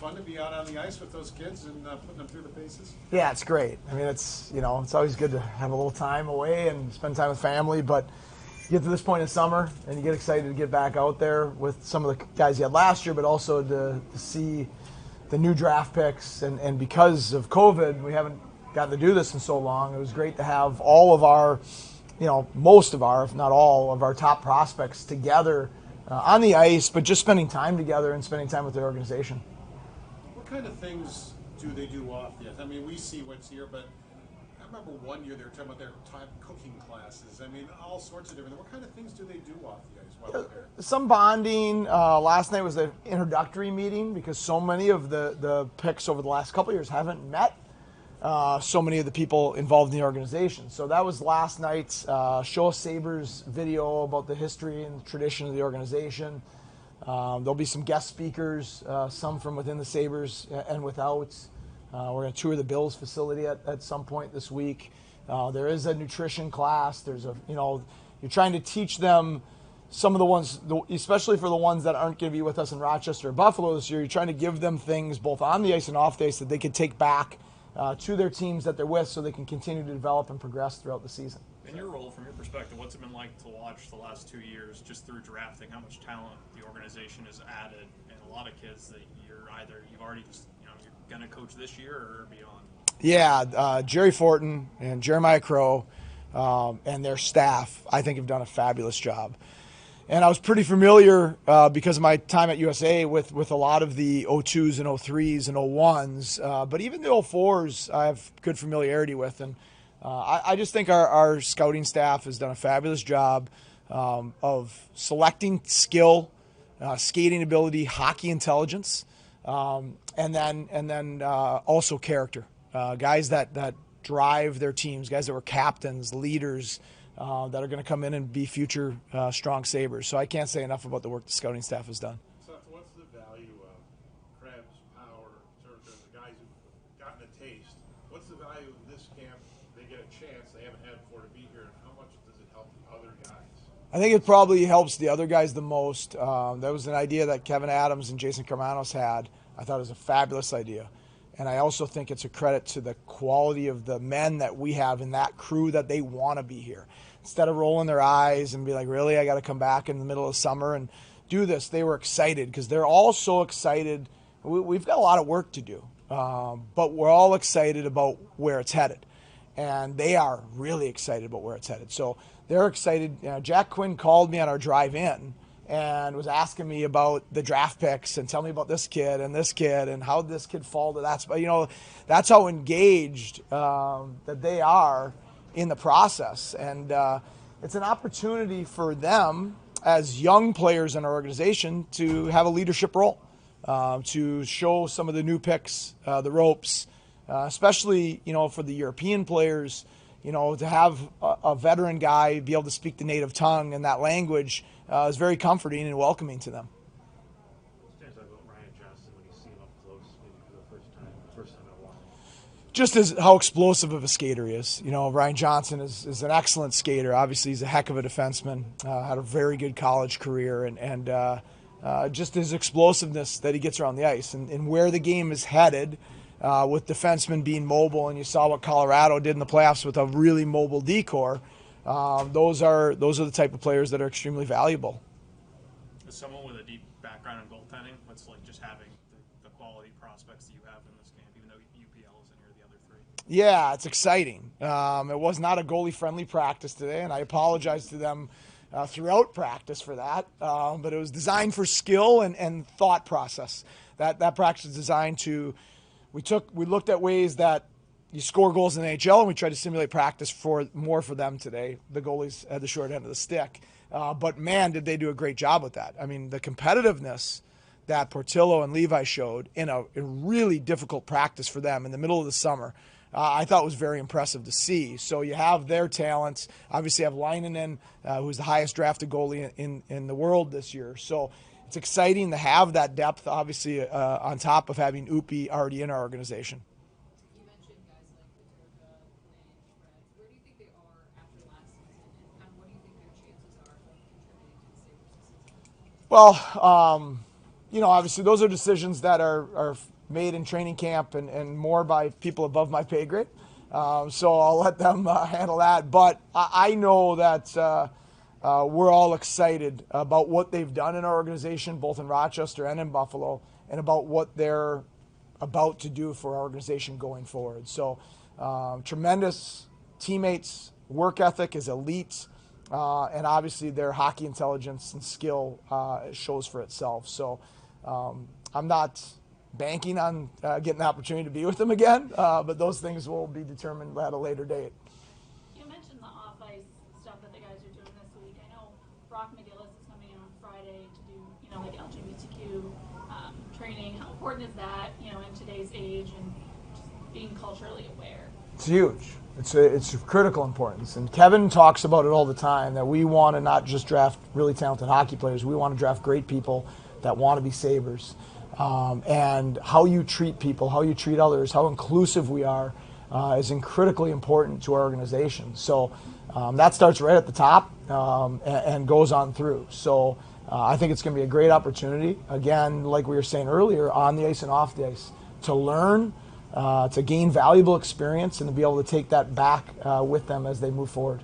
fun to be out on the ice with those kids and putting them through the paces? Yeah, it's great. I mean, it's it's always good to have a little time away and spend time with family, but you get to this point in summer and you get excited to get back out there with some of the guys you had last year, but also to see the new draft picks. And because of COVID, we haven't gotten to do this in so long. It was great to have all of our, most of our, if not all of our top prospects together on the ice, but just spending time together and spending time with the organization. What kind of things do they do off the ice? I mean, we see what's here, but I remember one year they were talking about their time cooking classes. I mean, all sorts of different. What kind of things do they do off the ice while they're there? Some bonding. Last night was the introductory meeting because so many of the picks over the last couple of years haven't met so many of the people involved in the organization. So that was last night's Show Us Sabres video about the history and tradition of the organization. There'll be some guest speakers, some from within the Sabres and without. We're going to tour the Bills facility at some point this week. There is a nutrition class. There's you're trying to teach them some of the ones, especially for the ones that aren't going to be with us in Rochester or Buffalo this year. You're trying to give them things both on the ice and off the ice that they can take back to their teams that they're with so they can continue to develop and progress throughout the season. In your role, from your perspective, what's it been like to watch the last 2 years just through drafting, how much talent the organization has added, and a lot of kids that you've already just, you're going to coach this year or beyond? Yeah, Jerry Fortin and Jeremiah Crow and their staff, I think, have done a fabulous job. And I was pretty familiar because of my time at USA with a lot of the 02s and 03s and 01s, but even the 04s I have good familiarity with. And I just think our scouting staff has done a fabulous job of selecting skill, skating ability, hockey intelligence, and then also character. Guys that drive their teams, guys that were captains, leaders, that are going to come in and be future strong Sabres. So I can't say enough about the work the scouting staff has done. Seth, what's the value of Krebs, Power, Turner, the guys who've gotten a taste? What's the value of this camp? They get a chance they haven't had before to be here, and how much does it help the other guys? I think it probably helps the other guys the most. That was an idea that Kevin Adams and Jason Carmanos had. I thought it was a fabulous idea. And I also think it's a credit to the quality of the men that we have in that crew that they want to be here. Instead of rolling their eyes and be like, really, I got to come back in the middle of summer and do this, they were excited because they're all so excited. We've got a lot of work to do, but we're all excited about where it's headed. And they are really excited about where it's headed. So they're excited. Jack Quinn called me on our drive in and was asking me about the draft picks and tell me about this kid and how this kid fall to that spot. That's how engaged that they are in the process. And it's an opportunity for them as young players in our organization to have a leadership role, to show some of the new picks the ropes, especially, for the European players, to have a veteran guy be able to speak the native tongue and that language is very comforting and welcoming to them. What stands out about Ryan Johnson when you see him up close, maybe for the first time in a while? Just as how explosive of a skater he is. Ryan Johnson is an excellent skater. Obviously, he's a heck of a defenseman, had a very good college career, and just his explosiveness that he gets around the ice and where the game is headed with defensemen being mobile. And you saw what Colorado did in the playoffs with a really mobile decor. Those are the type of players that are extremely valuable. As someone with a deep background in goaltending, what's like just having the quality prospects that you have in this camp, even though UPL isn't here, the other three? Yeah, it's exciting. It was not a goalie-friendly practice today, and I apologize to them throughout practice for that. But it was designed for skill and thought process. That practice is designed to. We looked at ways that you score goals in the NHL, and we tried to simulate practice for them today. The goalies had the short end of the stick. But, man, did they do a great job with that. I mean, the competitiveness that Portillo and Levi showed in a really difficult practice for them in the middle of the summer, I thought was very impressive to see. So you have their talents. Obviously, you have Leinonen, who's the highest drafted goalie in the world this year. So it's exciting to have that depth, obviously, on top of having Upi already in our organization. You mentioned guys like Paterka, Lynch, Krebs. Where do you think they are after last season, and what do you think their chances are of contributing to the Sabres this season? Well, obviously those are decisions that are made in training camp and more by people above my pay grade. So I'll let them handle that. But I know that we're all excited about what they've done in our organization, both in Rochester and in Buffalo, and about what they're about to do for our organization going forward. So tremendous teammates, work ethic is elite, and obviously their hockey intelligence and skill shows for itself. So I'm not banking on getting the opportunity to be with them again, but those things will be determined at a later date. You mentioned the off-ice stuff that the guys are doing this week. I know Brock McGillis is coming in on Friday to do, like LGBTQ training. How important is that, in today's age and just being culturally aware? It's huge. It's of critical importance. And Kevin talks about it all the time, that we want to not just draft really talented hockey players. We want to draft great people that want to be Sabres. And how you treat people, how you treat others, how inclusive we are is critically important to our organization. So that starts right at the top and goes on through. So I think it's going to be a great opportunity, again, like we were saying earlier, on the ice and off the ice, to learn, to gain valuable experience, and to be able to take that back with them as they move forward.